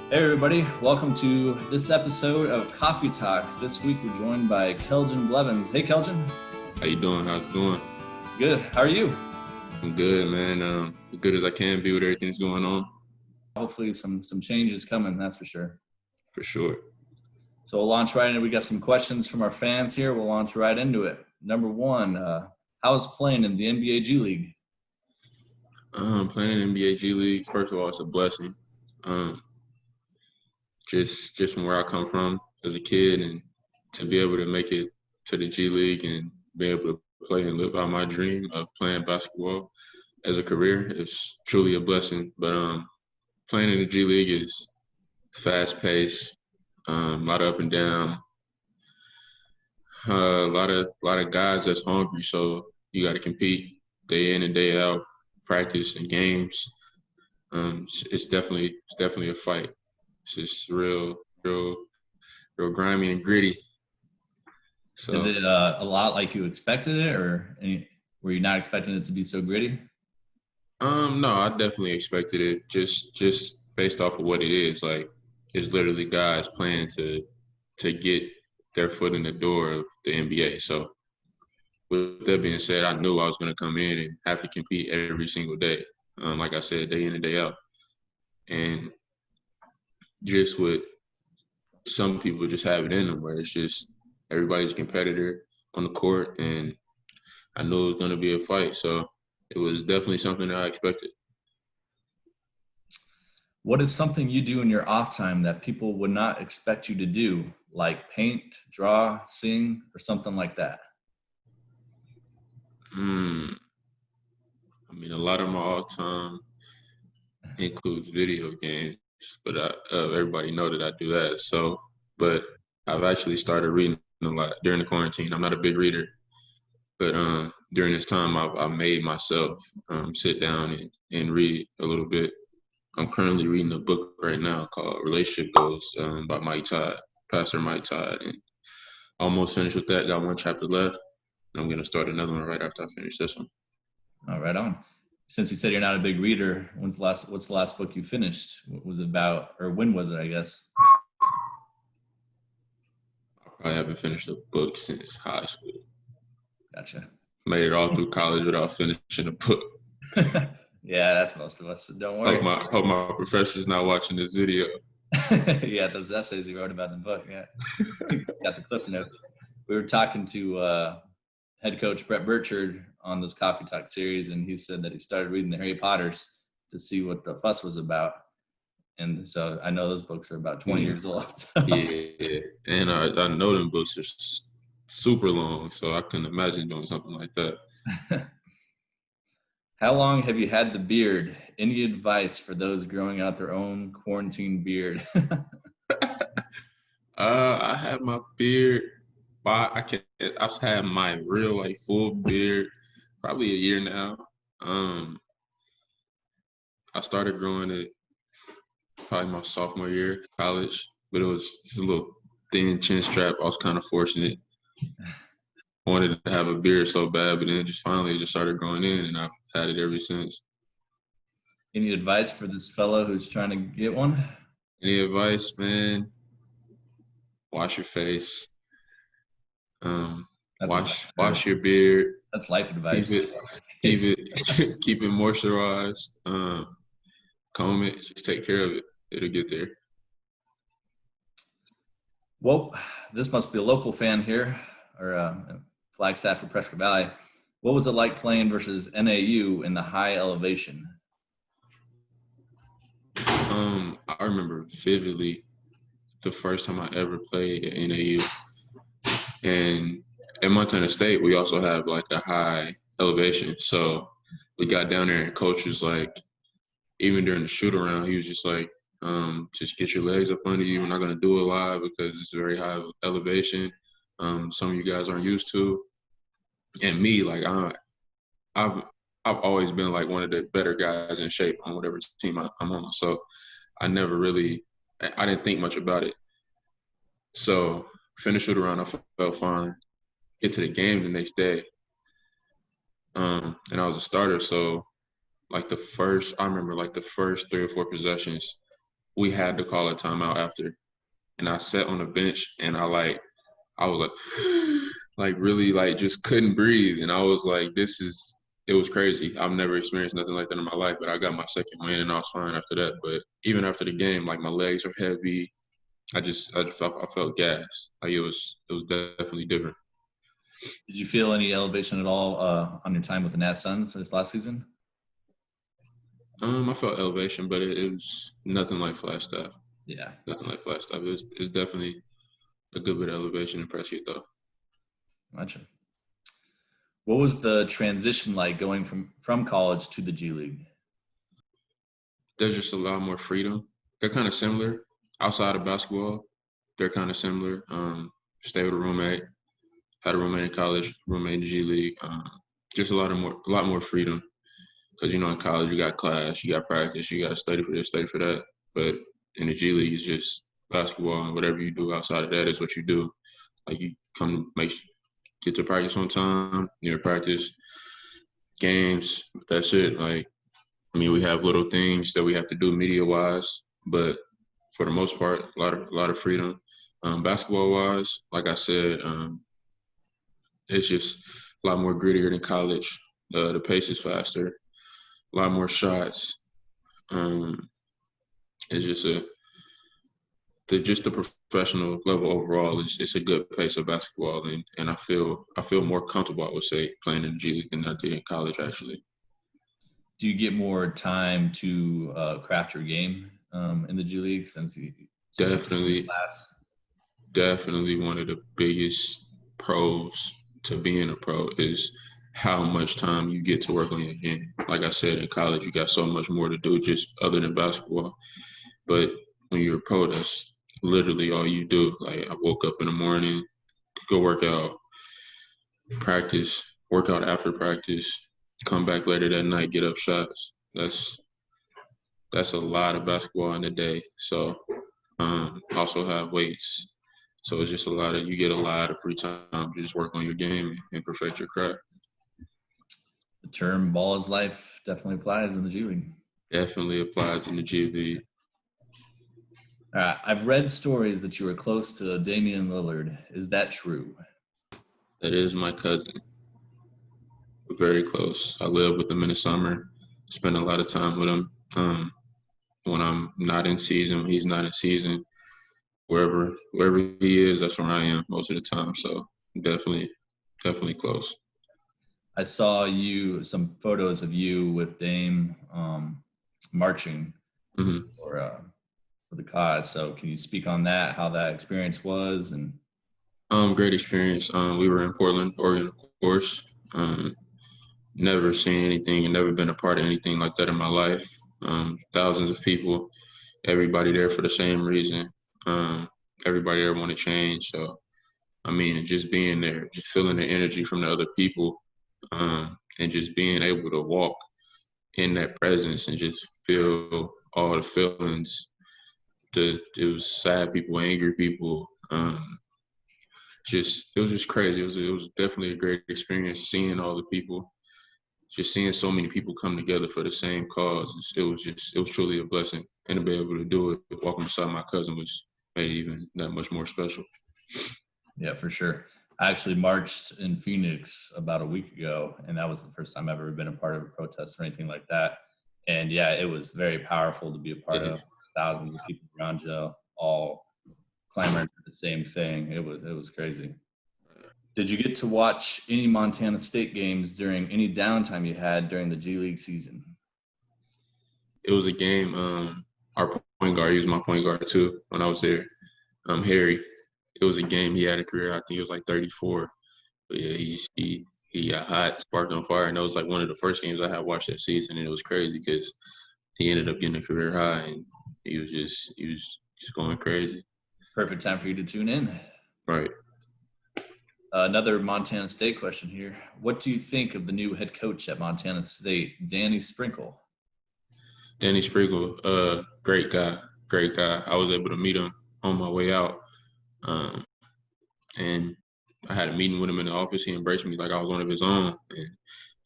Hey everybody, welcome to this episode of Coffee Talk. This week we're joined by Keljin Blevins. Hey Keljin. How you doing? How's it going? Good. How are you? I'm good, man. As good as I can be with everything that's going on. Hopefully some changes coming, that's for sure. For sure. So we'll launch right into it. We got some questions from our fans here. We'll launch right into it. Number one, how's playing in the NBA G League? Playing in NBA G League, first of all, it's a blessing. Just from where I come from as a kid, and to be able to make it to the G League and be able to play and live out my dream of playing basketball as a career is truly a blessing. But playing in the G League is fast paced, a lot of up and down, a lot of guys that's hungry. So you got to compete day in and day out, practice and games. It's definitely a fight. It's just real grimy and gritty. So Is it a lot like you expected it, or were you not expecting it to be so gritty? No, I definitely expected it. Just based off of what it is. Like, it's literally guys playing to get their foot in the door of the NBA. So with that being said, I knew I was going to come in and have to compete every single day. Like I said, day in and day out. And just with some people just have it in them where it's just everybody's a competitor on the court, and I knew it was going to be a fight. So it was definitely something that I expected. What is something you do in your off time that people would not expect you to do, like paint, draw, sing, or something like that? I mean, a lot of my off time includes video games, but everybody know that I do that. So, but I've actually started reading a lot during the quarantine. I'm not a big reader, but during this time, I made myself sit down and read a little bit. I'm currently reading a book right now called Relationship Goals by Mike Todd, Pastor Mike Todd, and almost finished with that. Got one chapter left. I'm going to start another one right after I finish this one. All right on. Since you said you're not a big reader, what's the last book you finished? What was it about, or when was it, I guess? I haven't finished a book since high school. Gotcha. Made it all through college without finishing a book. Yeah, that's most of us. So don't worry. Hope my professor's not watching this video. Yeah, those essays you wrote about the book. Yeah, got the cliff notes. We were talking to head coach Brett Burchard on this Coffee Talk series, and he said that he started reading the Harry Potters to see what the fuss was about. And so I know those books are about 20 years old. So. Yeah, and I know them books are super long, so I couldn't imagine doing something like that. How long have you had the beard? Any advice for those growing out their own quarantine beard? I had my beard. I've had my real full beard probably a year now. I started growing it probably my sophomore year of college, but it was just a little thin chin strap. I was kind of forcing it. I wanted to have a beard so bad, but then just finally just started growing in, and I've had it ever since. Any advice for this fellow who's trying to get one? Any advice, man? Wash your face. Wash your beard. That's life advice. Keep it moisturized. Comb it. Just take care of it. It'll get there. Well, this must be a local fan here, or Flagstaff or Prescott Valley. What was it like playing versus NAU in the high elevation? I remember vividly the first time I ever played at NAU. And at Montana State, we also have a high elevation. So we got down there and coach was even during the shoot around, he was just just get your legs up under you. We're not going to do it live because it's very high elevation. Some of you guys aren't used to. And me, I've always been one of the better guys in shape on whatever team I'm on. So I didn't think much about it. So finish shoot around, I felt fine. Get to the game the next day. And I was a starter. So I remember the first 3 or 4 possessions, we had to call a timeout after. And I sat on the bench and I was like, like really like just couldn't breathe. And I was like, it was crazy. I've never experienced nothing like that in my life, but I got my second win and I was fine after that. But even after the game, like my legs were heavy. I felt gas. Like it was definitely different. Did you feel any elevation at all on your time with the NAZ Suns this last season? I felt elevation, but it was nothing like Flagstaff. Yeah. Nothing like Flagstaff. It's definitely a good bit of elevation in Prescott, though. Gotcha. What was the transition like going from college to the G League? There's just a lot more freedom. They're kind of similar outside of basketball. They're kind of similar. Stay with a roommate. Had a roommate in college, roommate in G League. Just a lot more freedom. Because, you know, in college, you got class, you got practice, you got to study for this, study for that. But in the G League, it's just basketball, and whatever you do outside of that is what you do. Like, you come get to practice on time, practice games. That's it. Like, I mean, we have little things that we have to do media-wise, but for the most part, a lot of freedom. Basketball-wise, like I said, it's just a lot more grittier than college. The pace is faster. A lot more shots. It's just the professional level overall. It's a good pace of basketball, and I feel more comfortable, I would say, playing in the G League than I did in college, actually. Do you get more time to craft your game in the G League since you definitely one of the biggest pros to being a pro is how much time you get to work on your game. Like I said, in college, you got so much more to do just other than basketball. But when you're a pro, that's literally all you do. Like, I woke up in the morning, go work out, practice, work out after practice, come back later that night, get up shots. That's a lot of basketball in a day. So also have weights. So it's just you get a lot of free time to just work on your game and perfect your craft. The term ball is life definitely applies in the G League. Definitely applies in the G League. All right. I've read stories that you were close to Damian Lillard. Is that true? That is my cousin. We're very close. I live with him in the summer. Spend a lot of time with him. When I'm not in season, when he's not in season, wherever he is, that's where I am most of the time. So definitely close. I saw some photos of you with Dame marching for the cause. So can you speak on that, how that experience was? And great experience. We were in Portland, Oregon, of course. Never seen anything and never been a part of anything like that in my life. Thousands of people, everybody there for the same reason. Everybody there want to change. So, I mean, just being there, just feeling the energy from the other people, and just being able to walk in that presence and just feel all the feelings. It was sad people, angry people. It was just crazy. It was definitely a great experience seeing all the people. Just seeing so many people come together for the same cause, it was truly a blessing. And to be able to do it, walking beside my cousin was made even that much more special. Yeah, for sure. I actually marched in Phoenix about a week ago, and that was the first time I've ever been a part of a protest or anything like that. And yeah, it was very powerful to be a part of. Thousands of people around you, all clamoring for the same thing. It was crazy. Did you get to watch any Montana State games during any downtime you had during the G League season? It was a game. Our point guard, he was my point guard too when I was there. Harry. It was a game. He had a career. I think it was like 34. But yeah, he got hot, sparked on fire, and that was like one of the first games I had watched that season. And it was crazy because he ended up getting a career high, and he was just going crazy. Perfect time for you to tune in. Right. Another Montana State question here. What do you think of the new head coach at Montana State, Danny Sprinkle? Danny Sprinkle, great guy. I was able to meet him on my way out. And I had a meeting with him in the office. He embraced me like I was one of his own. And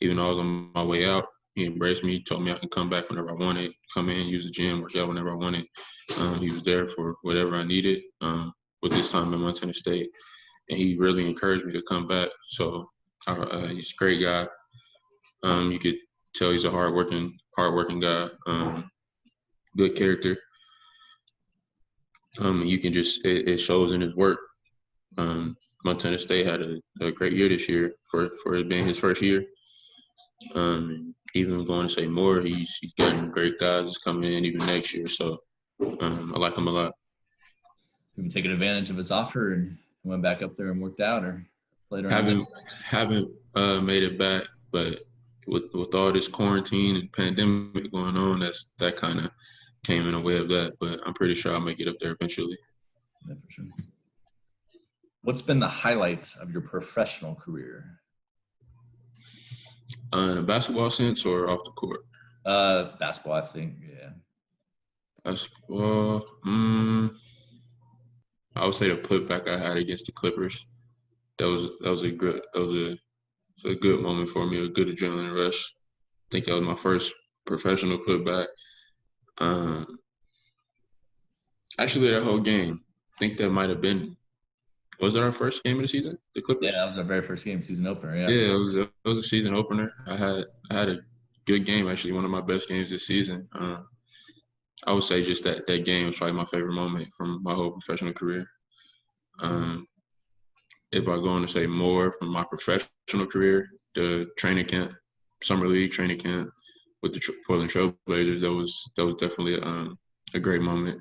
even though I was on my way out, He embraced me, told me I can come back whenever I wanted, come in, use the gym, work out whenever I wanted. He was there for whatever I needed with this time in Montana State. And he really encouraged me to come back. So he's a great guy. You could tell he's a hardworking guy, good character. You can just it shows in his work. Montana State had a great year this year for it being his first year. Even going to say more, he's getting great guys that's coming in even next year. So I like him a lot. Have you taken advantage of his offer and went back up there and worked out, or played around? Haven't made it back, but with all this quarantine and pandemic going on, that kind of came in the way of that. But I'm pretty sure I'll make it up there eventually. Yeah, for sure. What's been the highlight of your professional career? In a basketball sense or off the court? Basketball, I think. Yeah. Basketball. I would say the putback I had against the Clippers. That was a good moment for me. A good adrenaline rush. I think that was my first professional putback. Actually, that whole game. I think that might have been. Was it our first game of the season? The Clippers. Yeah, that was our very first game, season opener. Yeah. Yeah, it was a season opener. I had a good game. Actually, one of my best games this season. I would say just that game was probably my favorite moment from my whole professional career. If I go on to say more from my professional career, the training camp, summer league training camp with the Portland Trail Blazers, that was definitely a great moment,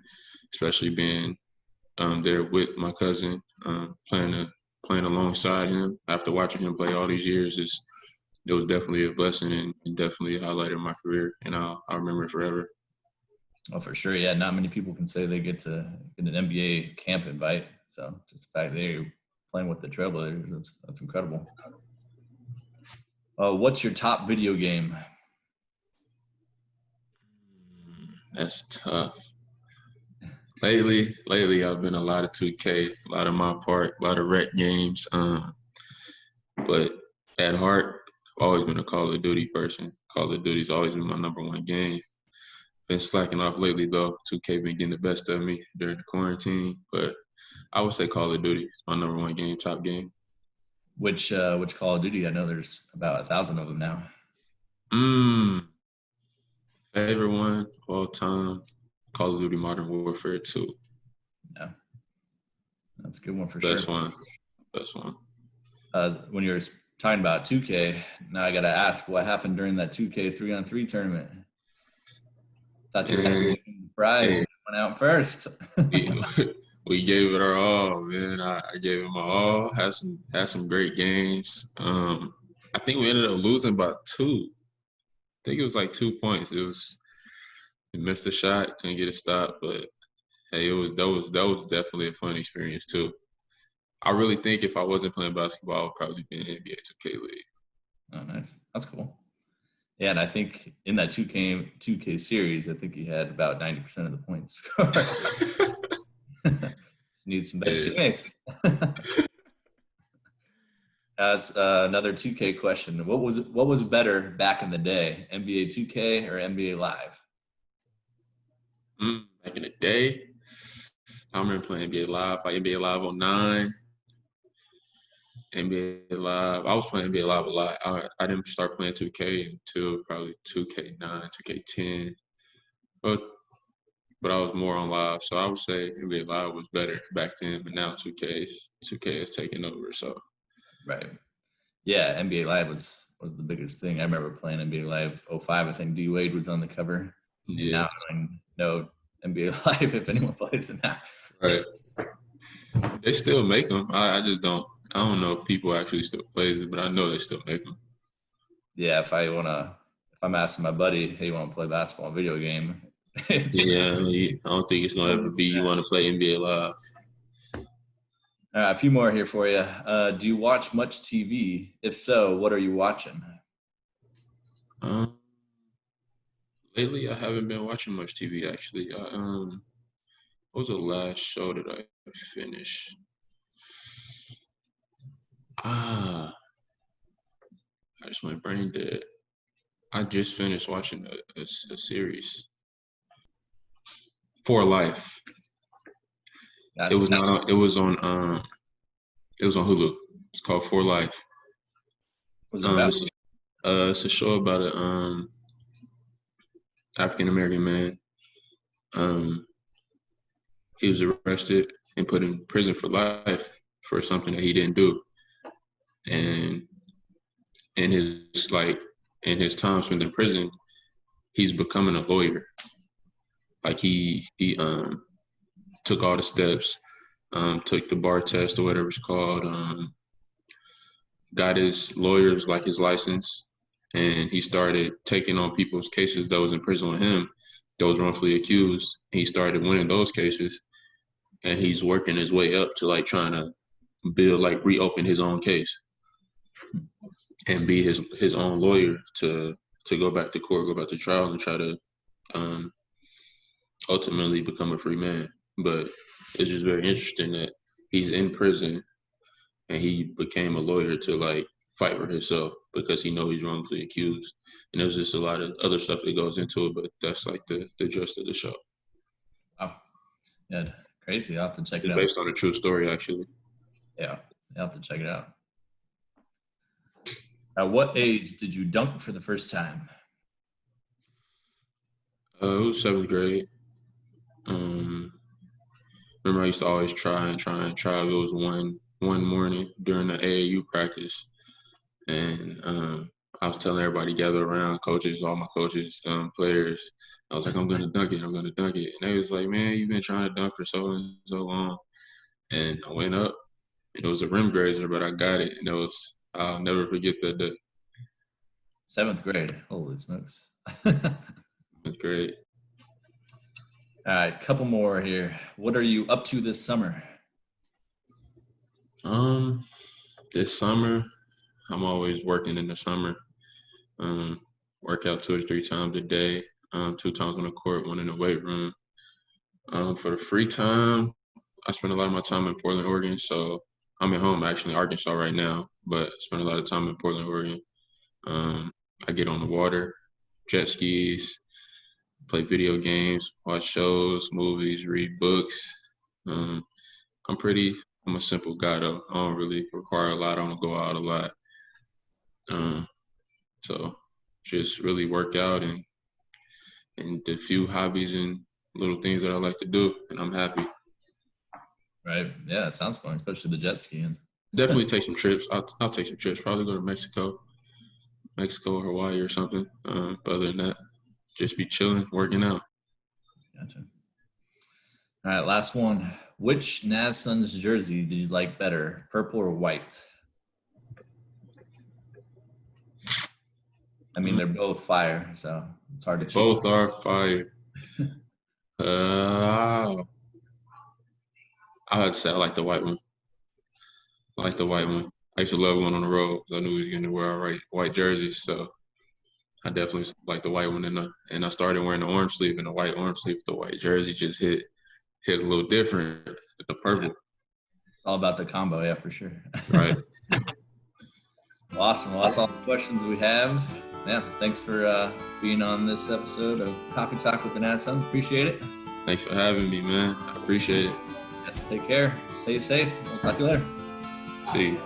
especially being there with my cousin, playing alongside him after watching him play all these years. It was definitely a blessing and definitely a highlight of my career, and I'll remember it forever. Oh, for sure. Yeah, not many people can say they get to get an NBA camp invite. So just the fact that you're playing with the Trailblazers, that's incredible. What's your top video game? That's tough. Lately, I've been a lot of 2K, a lot of my part, a lot of rec games. But at heart, I've always been a Call of Duty person. Call of Duty's always been my number one game. Been slacking off lately though. 2K been getting the best of me during the quarantine, but I would say Call of Duty is my number one game, top game. Which Call of Duty? I know there's about 1,000 of them now. Favorite one all time, Call of Duty Modern Warfare 2. Yeah, that's a good one for Best sure. Best one. When you were talking about 2K, now I got to ask, what happened during that 2K 3-on-3 tournament? Thought you were going to win the prize. Hey. Went out first. We gave it our all, man. I gave it my all. Had some great games. I think we ended up losing by 2. I think it was like 2 points. We missed a shot, couldn't get a stop, but hey, that was definitely a fun experience too. I really think if I wasn't playing basketball, I would probably be in the NBA 2K league. Oh, nice. That's cool. Yeah, and I think in that 2K series, I think he had about 90% of the points scored. Just need some better teammates. That's another 2K question. What was better back in the day, NBA 2K or NBA Live? Back in the day, I remember playing NBA Live, like NBA Live 09. NBA Live. I was playing NBA Live a lot. I didn't start playing 2K until probably 2K9, 2K10. But I was more on Live. So I would say NBA Live was better back then, but now 2K is taking over. So right. Yeah, NBA Live was the biggest thing. I remember playing NBA Live 05. I think D Wade was on the cover. Yeah. Now I know NBA Live if anyone plays it now. Right. They still make them. I just don't. I don't know if people actually still plays it, but I know they still make them. Yeah, if I'm asking my buddy, hey, you want to play basketball video game? I don't think it's gonna ever be you want to play NBA Live. A few more here for you. Do you watch much TV? If so, what are you watching? Lately, I haven't been watching much TV actually. What was the last show that I finished? I just went brain dead. I just finished watching a series, For Life. Gotcha. It was not on. It was on. It was on Hulu. It's called For Life. What was it about? It's a show about a African American man. He was arrested and put in prison for life for something that he didn't do, and in his time spent in prison, he's becoming a lawyer. Like he took all the steps, took the bar test or whatever it's called, got his lawyers like his license, and he started taking on people's cases that was in prison with him, that was wrongfully accused. He started winning those cases, and he's working his way up to like trying to reopen his own case and be his own lawyer to go back to court, go back to trial, and try to ultimately become a free man. But it's just very interesting that he's in prison and he became a lawyer to like fight for himself because he knows he's wrongfully accused. And there's just a lot of other stuff that goes into it, but that's like the gist of the show. Oh, yeah, crazy. I'll have to check it out. Based on a true story, actually. Yeah, I'll have to check it out. At what age did you dunk for the first time? It was 7th grade. Remember, I used to always try. It was one morning during the AAU practice, and I was telling everybody to gather around, coaches, all my coaches, players. I was like, I'm going to dunk it. And they was like, man, you've been trying to dunk for so and so long. And I went up, and it was a rim grazer, but I got it. And I'll never forget that day. 7th grade. Holy smokes. That's great. All right, couple more here. What are you up to this summer? This summer, I'm always working in the summer. Work out 2 or 3 times a day, 2 times on the court, 1 in the weight room. For the free time, I spend a lot of my time in Portland, Oregon. So I'm at home, actually, in Arkansas right now, but I spend a lot of time in Portland, Oregon. I get on the water, jet skis, play video games, watch shows, movies, read books. I'm a simple guy, though. I don't really require a lot. I don't go out a lot. So just really work out and the few hobbies and little things that I like to do, and I'm happy. Right. Yeah, it sounds fun, especially the jet skiing. Definitely take some trips. I'll take some trips. Probably go to Mexico or Hawaii or something. But other than that, just be chilling, working out. Gotcha. All right, last one. Which NAZ Suns jersey did you like better, purple or white? I mean, they're both fire, so it's hard to choose. Both are fire. I would say I like the white one. I used to love one on the road because I knew he was going to wear white jerseys, so I definitely like the white one. And I started wearing the orange sleeve, and the white orange sleeve, the white jersey just hit a little different than the purple. Yeah. It's all about the combo, yeah, for sure. Right. Well, awesome. Well, that's all the questions we have. Yeah, thanks for being on this episode of Coffee Talk with the NAZ Suns. Appreciate it. Thanks for having me, man. I appreciate it. Take care. Stay safe. We'll talk to you later. See you.